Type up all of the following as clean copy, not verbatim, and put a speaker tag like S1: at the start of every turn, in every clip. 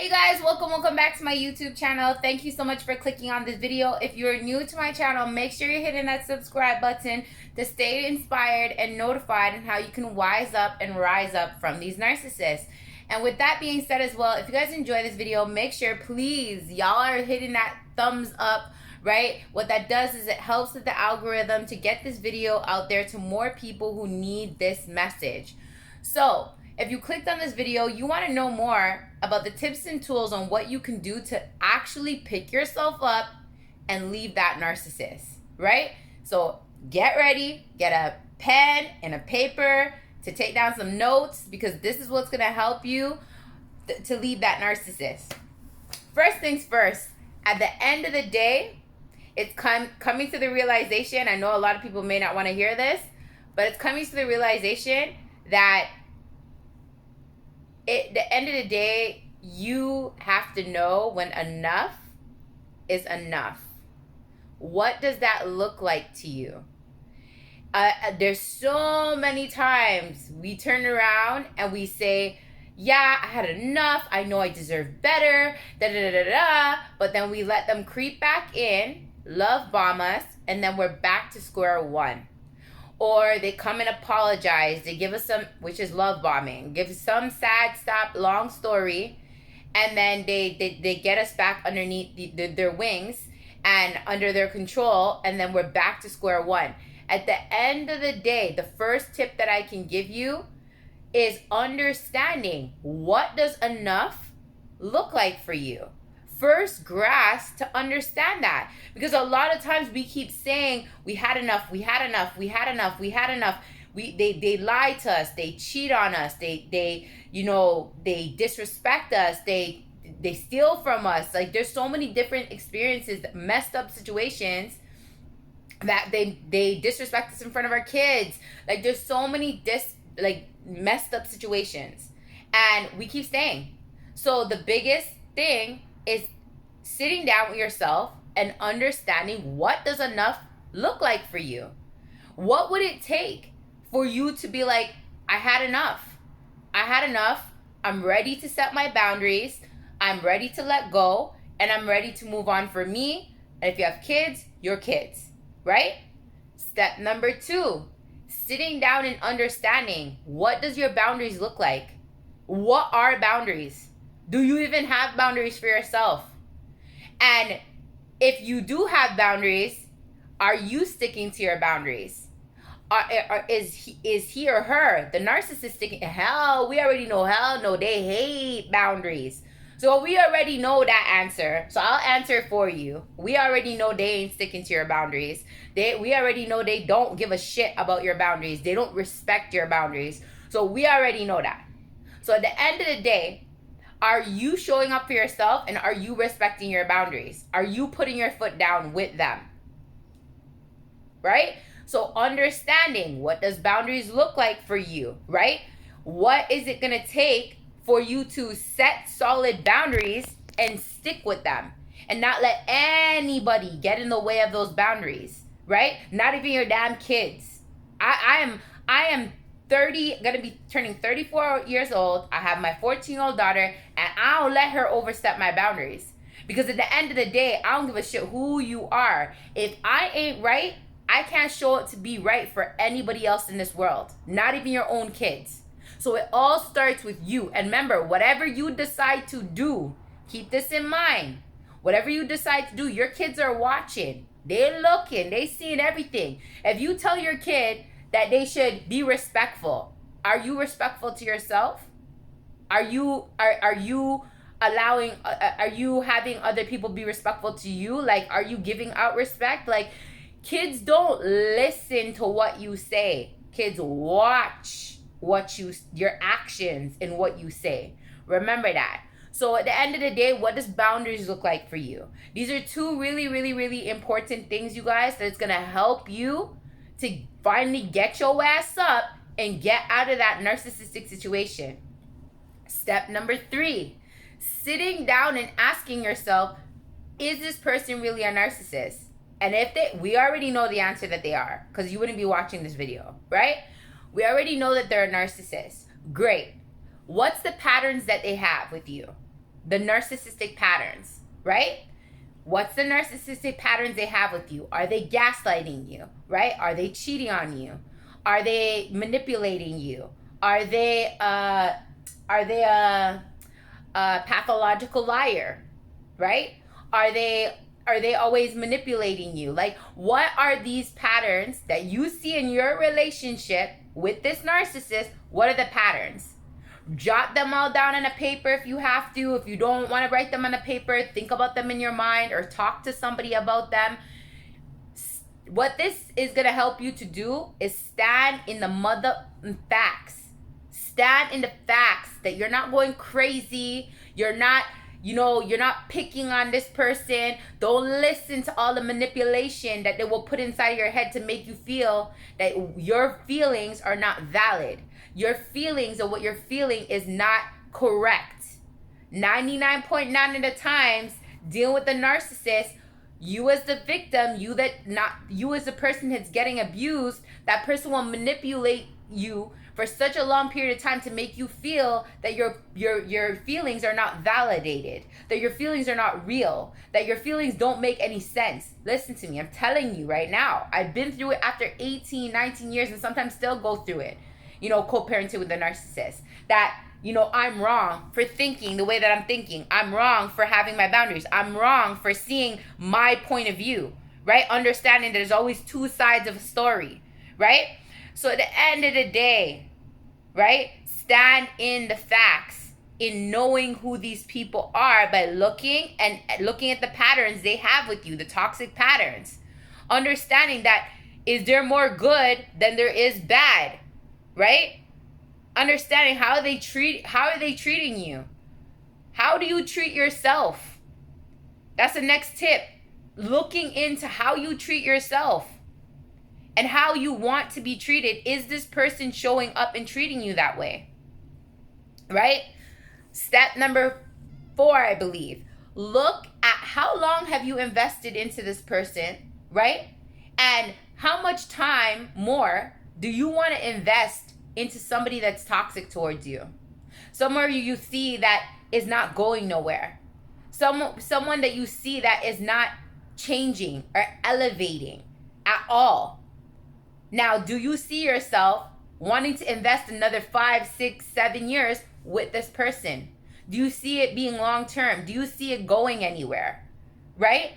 S1: Hey guys, welcome back to my YouTube channel. Thank you so much for clicking on this video. If you're new to my channel, make sure you're hitting that subscribe button to stay inspired and notified on how you can wise up and rise up from these narcissists. And with that being said as well, if you guys enjoy this video, make sure please y'all are hitting that thumbs up, right? What that does is it helps with the algorithm to get this video out there to more people who need this message. So if you clicked on this video, you want to know more about the tips and tools on what you can do to actually pick yourself up and leave that narcissist, right? So get ready, get a pen and a paper to take down some notes, because this is what's going to help you to leave that narcissist. First things first, at the end of the day, it's coming to the realization, I know a lot of people may not want to hear this, but it's coming to the realization that at the end of the day, you have to know when enough is enough. What does that look like to you? There's so many times we turn around and we say, yeah, I had enough. I know I deserve better, but then we let them creep back in, love bomb us, and then we're back to square one. Or they come and apologize. They give us some, which is love bombing. Give some sad, long story. And then they get us back underneath their wings and under their control. And then we're back to square one. At the end of the day, the first tip that I can give you is understanding, what does enough look like for you? First grasp to understand that, because a lot of times we keep saying we had enough, we had enough, we had enough, we had enough. They lie to us, they cheat on us, they disrespect us, they steal from us. Like, there's so many different experiences, messed up situations, that they disrespect us in front of our kids. Like, there's so many messed up situations, and we keep staying. So the biggest thing is sitting down with yourself and understanding, what does enough look like for you? What would it take for you to be like, I had enough. I had enough. I'm ready to set my boundaries. I'm ready to let go, and I'm ready to move on for me. And if you have kids, your kids, right? Step number 2, sitting down and understanding, what does your boundaries look like? What are boundaries? Do you even have boundaries for yourself? And if you do have boundaries, are you sticking to your boundaries? Is he or her, the narcissist, sticking? Hell, we already know. Hell no, they hate boundaries. So we already know that answer. So I'll answer for you. We already know they ain't sticking to your boundaries. We already know they don't give a shit about your boundaries. They don't respect your boundaries. So we already know that. So at the end of the day, are you showing up for yourself, and are you respecting your boundaries? Are you putting your foot down with them? Right? So understanding, what does boundaries look like for you, right? What is it going to take for you to set solid boundaries and stick with them and not let anybody get in the way of those boundaries, right? Not even your damn kids. I am 30, gonna be turning 34 years old. I have my 14-year-old daughter, and I don't let her overstep my boundaries, because at the end of the day, I don't give a shit who you are. If I ain't right, I can't show it to be right for anybody else in this world, not even your own kids. So it all starts with you. And remember, whatever you decide to do, keep this in mind. Whatever you decide to do, your kids are watching. They're looking. They seeing everything. If you tell your kid that they should be respectful, are you respectful to yourself? Are you allowing? Are you having other people be respectful to you? Like, are you giving out respect? Like, kids don't listen to what you say. Kids watch your actions and what you say. Remember that. So at the end of the day, what does boundaries look like for you? These are 2 really, really, really important things, you guys, that's going to help you to finally get your ass up and get out of that narcissistic situation. Step number 3, sitting down and asking yourself, is this person really a narcissist? And if we already know the answer that they are, because you wouldn't be watching this video, right? We already know that they're a narcissist. Great. What's the patterns that they have with you? the narcissistic patterns, right? What's the narcissistic patterns they have with you? Are they gaslighting you, right? Are they cheating on you? Are they manipulating you? Are they a pathological liar, right? Are they always manipulating you? Like, what are these patterns that you see in your relationship with this narcissist? What are the patterns? Jot them all down on a paper if you have to. If you don't want to write them on a paper, think about them in your mind or talk to somebody about them. What this is going to help you to do is stand in the mother facts. Stand in the facts that you're not going crazy. You're not picking on this person. Don't listen to all the manipulation that they will put inside your head to make you feel that your feelings are not valid. Your feelings or what you're feeling is not correct. 99.9 of the times, dealing with the narcissist, you as the victim, you as the person that's getting abused, that person will manipulate you for such a long period of time to make you feel that your feelings are not validated, that your feelings are not real, that your feelings don't make any sense. Listen to me, I'm telling you right now, I've been through it after 18, 19 years and sometimes still go through it, co-parenting with the narcissist. That, I'm wrong for thinking the way that I'm thinking. I'm wrong for having my boundaries. I'm wrong for seeing my point of view, right? Understanding that there's always two sides of a story, right? So at the end of the day, right, stand in the facts, in knowing who these people are by looking at the patterns they have with you, the toxic patterns. Understanding that is there more good than there is bad, right? Understanding how are they treating you? How do you treat yourself? That's the next tip. Looking into how you treat yourself and how you want to be treated. Is this person showing up and treating you that way? Right? Step number 4, I believe. Look at how long have you invested into this person, right? And how much time more do you want to invest into somebody that's toxic towards you? Someone you see that is not going nowhere. Someone that you see that is not changing or elevating at all. Now, do you see yourself wanting to invest another 5, 6, 7 years with this person? Do you see it being long term? Do you see it going anywhere? Right?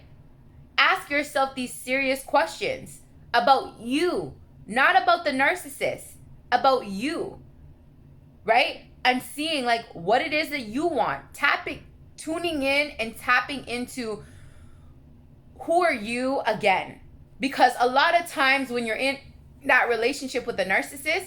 S1: Ask yourself these serious questions about you, not about the narcissist, about you, right? And seeing like what it is that you want. Tuning in and tapping into who are you again. Because a lot of times when you're in that relationship with the narcissist,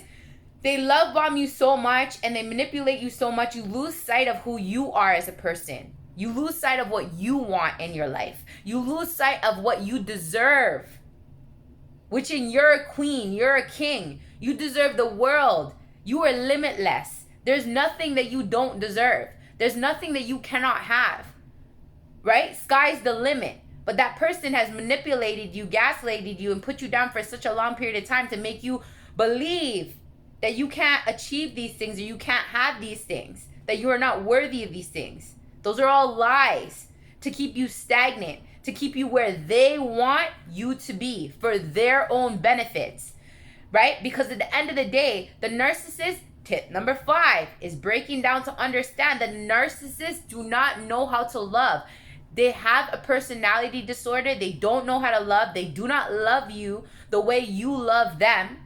S1: they love bomb you so much and they manipulate you so much, you lose sight of who you are as a person. You lose sight of what you want in your life. You lose sight of what you deserve. Which you're a queen, you're a king. You deserve the world. You are limitless. There's nothing that you don't deserve. There's nothing that you cannot have. Right? Sky's the limit. But that person has manipulated you, gaslighted you, and put you down for such a long period of time to make you believe that you can't achieve these things or you can't have these things, that you are not worthy of these things. Those are all lies to keep you stagnant, to keep you where they want you to be for their own benefits, right? Because at the end of the day, the narcissist, tip number 5, is breaking down to understand that narcissists do not know how to love. They have a personality disorder. They don't know how to love. They do not love you the way you love them.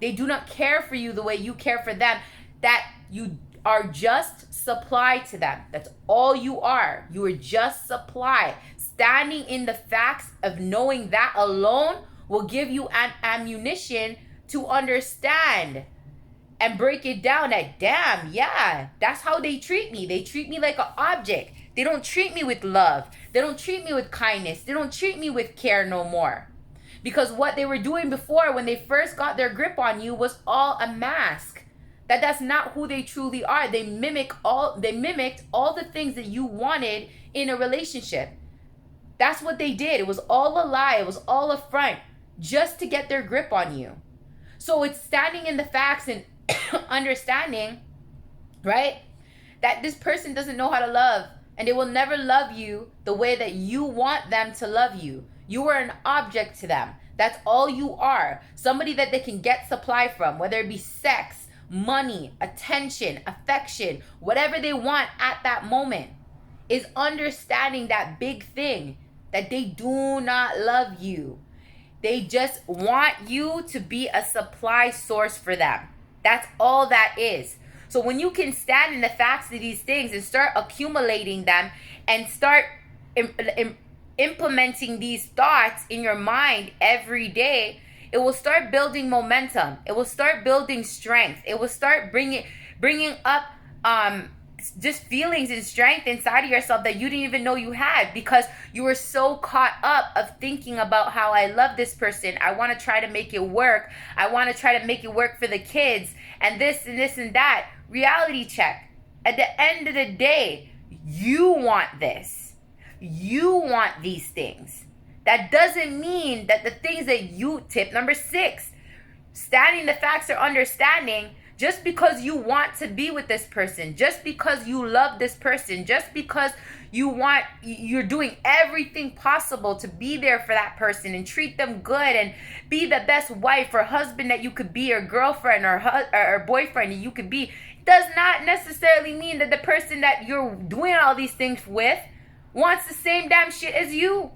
S1: They do not care for you the way you care for them. That you are just supply to them. That's all you are. You are just supply. Standing in the facts of knowing that alone will give you an ammunition to understand and break it down that, damn, yeah, that's how they treat me. They treat me like an object. They don't treat me with love. They don't treat me with kindness. They don't treat me with care no more. Because what they were doing before when they first got their grip on you was all a mask. That's not who they truly are. They mimicked all the things that you wanted in a relationship. That's what they did. It was all a lie. It was all a front just to get their grip on you. So it's standing in the facts and understanding, right, that this person doesn't know how to love And they will never love you the way that you want them to love you. You are an object to them. That's all you are. Somebody that they can get supply from, whether it be sex, money, attention, affection, whatever they want at that moment, is understanding that big thing that they do not love you. They just want you to be a supply source for them. That's all that is. So when you can stand in the facts of these things and start accumulating them and start implementing these thoughts in your mind every day, it will start building momentum. It will start building strength. It will start bringing up just feelings and strength inside of yourself that you didn't even know you had, because you were so caught up of thinking about how I love this person. I want to try to make it work. I want to try to make it work for the kids and this and this and that. Reality check. At the end of the day, you want this. You want these things. That doesn't mean that the things that you, tip number 6, standing the facts or understanding, just because you want to be with this person, just because you love this person, just because you're doing everything possible to be there for that person and treat them good and be the best wife or husband that you could be, or girlfriend or boyfriend that you could be, does not necessarily mean that the person that you're doing all these things with wants the same damn shit as you.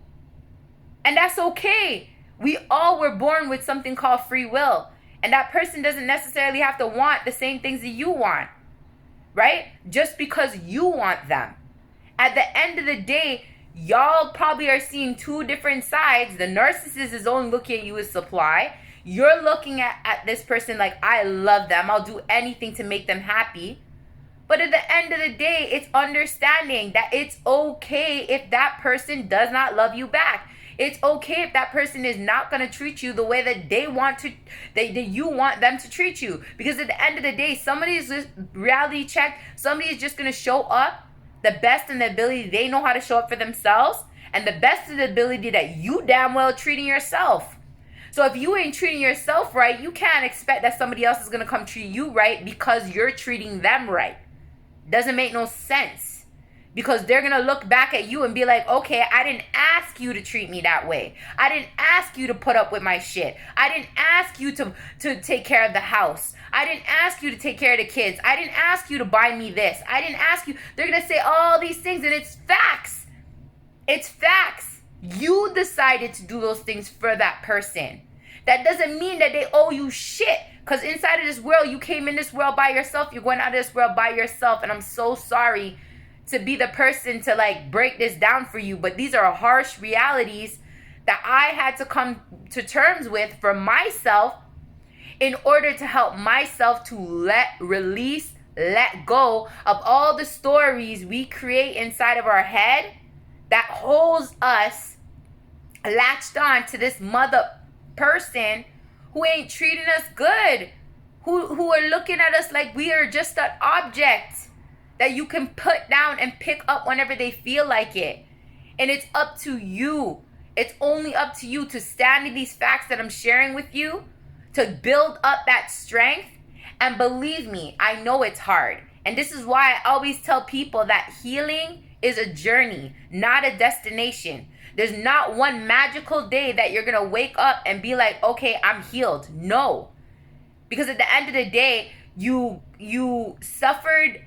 S1: And that's okay. We all were born with something called free will. And that person doesn't necessarily have to want the same things that you want, right? Just because you want them. At the end of the day, y'all probably are seeing two different sides. The narcissist is only looking at you as supply. You're looking at this person like, I love them. I'll do anything to make them happy. But at the end of the day, it's understanding that it's okay if that person does not love you back. It's okay if that person is not going to treat you the way that they want to, that you want them to treat you. Because at the end of the day, somebody is just reality check. Somebody is just going to show up the best in the ability they know how to show up for themselves, and the best in the ability that you damn well treating yourself. So if you ain't treating yourself right, you can't expect that somebody else is going to come treat you right because you're treating them right. Doesn't make no sense. Because they're going to look back at you and be like, okay, I didn't ask you to treat me that way. I didn't ask you to put up with my shit. I didn't ask you to take care of the house. I didn't ask you to take care of the kids. I didn't ask you to buy me this. I didn't ask you. They're going to say all these things, and it's facts. It's facts. You decided to do those things for that person. That doesn't mean that they owe you shit. Because inside of this world, you came in this world by yourself. You're going out of this world by yourself. And I'm so sorry to be the person to like break this down for you, but these are harsh realities that I had to come to terms with for myself in order to help myself to let go of all the stories we create inside of our head that holds us latched on to this mother person who ain't treating us good, who are looking at us like we are just an object that you can put down and pick up whenever they feel like it. And it's up to you. It's only up to you to stand in these facts that I'm sharing with you, to build up that strength. And believe me, I know it's hard. And this is why I always tell people that healing is a journey, not a destination. There's not one magical day that you're going to wake up and be like, okay, I'm healed. No. Because at the end of the day, you suffered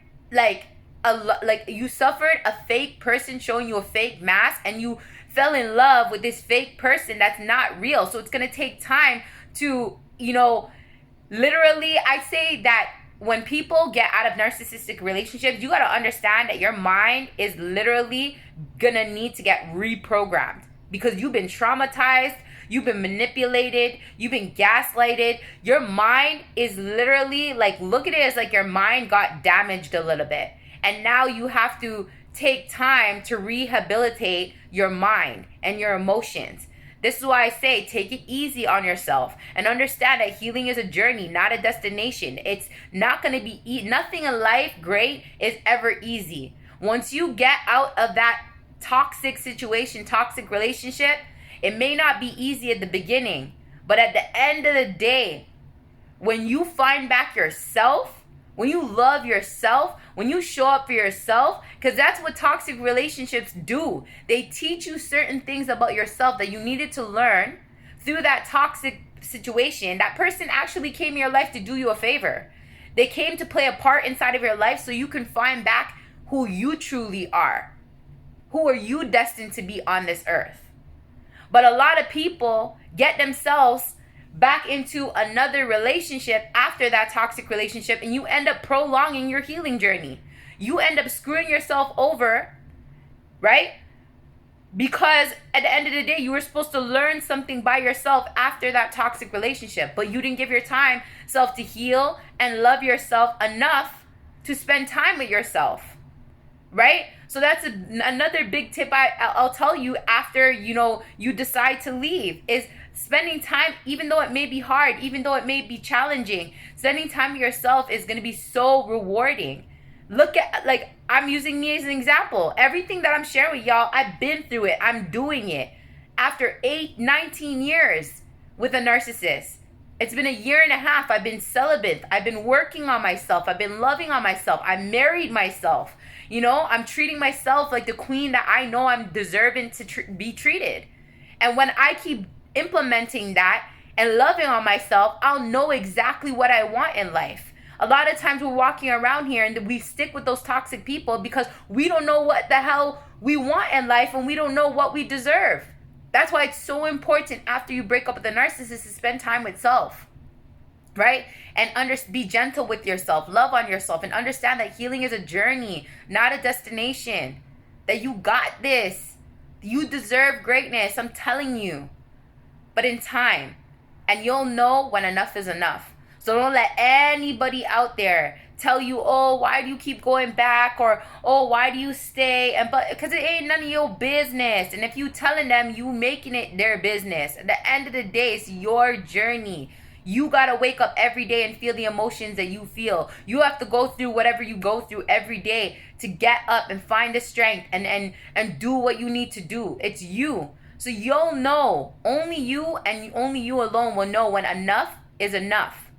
S1: you suffered a fake person showing you a fake mask, and you fell in love with this fake person that's not real. So it's going to take time to, literally, I say that when people get out of narcissistic relationships, you got to understand that your mind is literally going to need to get reprogrammed, because you've been traumatized, you've been manipulated, you've been gaslighted. Your mind is literally like, look at it as like your mind got damaged a little bit. And now you have to take time to rehabilitate your mind and your emotions. This is why I say take it easy on yourself and understand that healing is a journey, not a destination. It's not going to be nothing in life great is ever easy. Once you get out of that toxic situation, toxic relationship, it may not be easy at the beginning, but at the end of the day, when you find back yourself, when you love yourself, when you show up for yourself, because that's what toxic relationships do. They teach you certain things about yourself that you needed to learn through that toxic situation. That person actually came in your life to do you a favor. They came to play a part inside of your life so you can find back who you truly are. Who are you destined to be on this earth? But a lot of people get themselves back into another relationship after that toxic relationship, and you end up prolonging your healing journey. You end up screwing yourself over, right? Because at the end of the day, you were supposed to learn something by yourself after that toxic relationship, but you didn't give your time self to heal and love yourself enough to spend time with yourself, right? So that's another big tip I'll tell you after, you decide to leave, is spending time, even though it may be hard, even though it may be challenging. Spending time with yourself is going to be so rewarding. Look at, I'm using me as an example. Everything that I'm sharing with y'all, I've been through it. I'm doing it. After 19 years with a narcissist. It's been 1.5 years. I've been celibate. I've been working on myself. I've been loving on myself. I married myself. I'm treating myself like the queen that I know I'm deserving to be treated. And when I keep implementing that and loving on myself, I'll know exactly what I want in life. A lot of times we're walking around here and we stick with those toxic people because we don't know what the hell we want in life and we don't know what we deserve. That's why it's so important after you break up with a narcissist to spend time with self, right? And be gentle with yourself, love on yourself, and understand that healing is a journey, not a destination. That you got this. You deserve greatness, I'm telling you. But in time, and you'll know when enough is enough. So don't let anybody out there tell you, oh, why do you keep going back? Or, oh, why do you stay? Because it ain't none of your business. And if you telling them, you making it their business. At the end of the day, it's your journey. You got to wake up every day and feel the emotions that you feel. You have to go through whatever you go through every day to get up and find the strength and do what you need to do. It's you. So you'll know, only you and only you alone will know when enough is enough,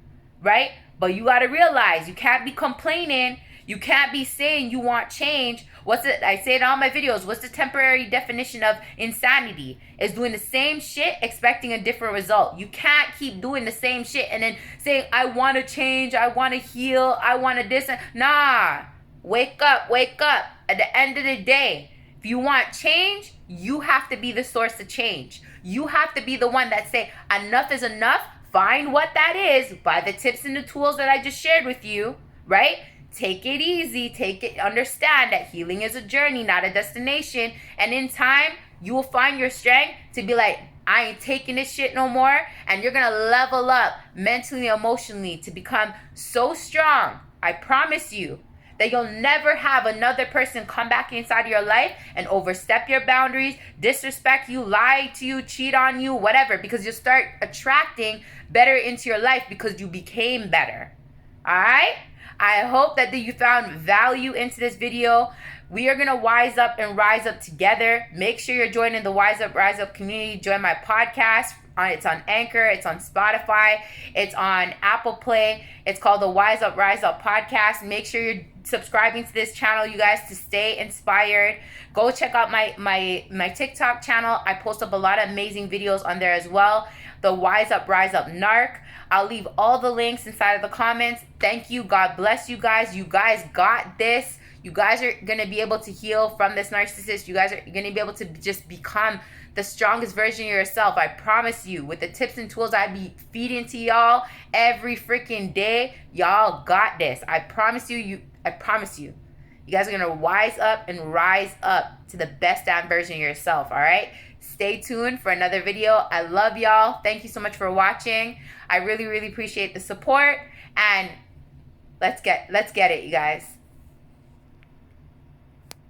S1: right? But you got to realize you can't be complaining. You can't be saying you want change. I say it on my videos. What's the temporary definition of insanity? Is doing the same shit, expecting a different result. You can't keep doing the same shit and then saying, I want to change, I want to heal, I want to this. Nah, wake up, wake up. At the end of the day, if you want change, you have to be the source of change. You have to be the one that say, enough is enough. Find what that is by the tips and the tools that I just shared with you, right? Take it easy. Understand that healing is a journey, not a destination. And in time, you will find your strength to be like, I ain't taking this shit no more. And you're going to level up mentally, emotionally to become so strong. I promise you that you'll never have another person come back inside of your life and overstep your boundaries, disrespect you, lie to you, cheat on you, whatever, because you'll start attracting better into your life because you became better. All right? I hope that you found value into this video. We are going to wise up and rise up together. Make sure you're joining the Wise Up, Rise Up community. Join my podcast. It's on Anchor. It's on Spotify. It's on Apple Play. It's called the Wise Up, Rise Up podcast. Make sure you're subscribing to this channel, you guys, to stay inspired. Go check out my TikTok channel. I post up a lot of amazing videos on there as well. The Wise Up, Rise Up Narc. I'll leave all the links inside of the comments. Thank you. God bless you guys. You guys got this. You guys are going to be able to heal from this narcissist. You guys are going to be able to just become the strongest version of yourself. I promise you, with the tips and tools I be feeding to y'all every freaking day, y'all got this. I promise you. I promise you. You guys are going to wise up and rise up to the best damn version of yourself, all right? Stay tuned for another video. I love y'all. Thank you so much for watching. I really, really appreciate the support. And let's get it, you guys.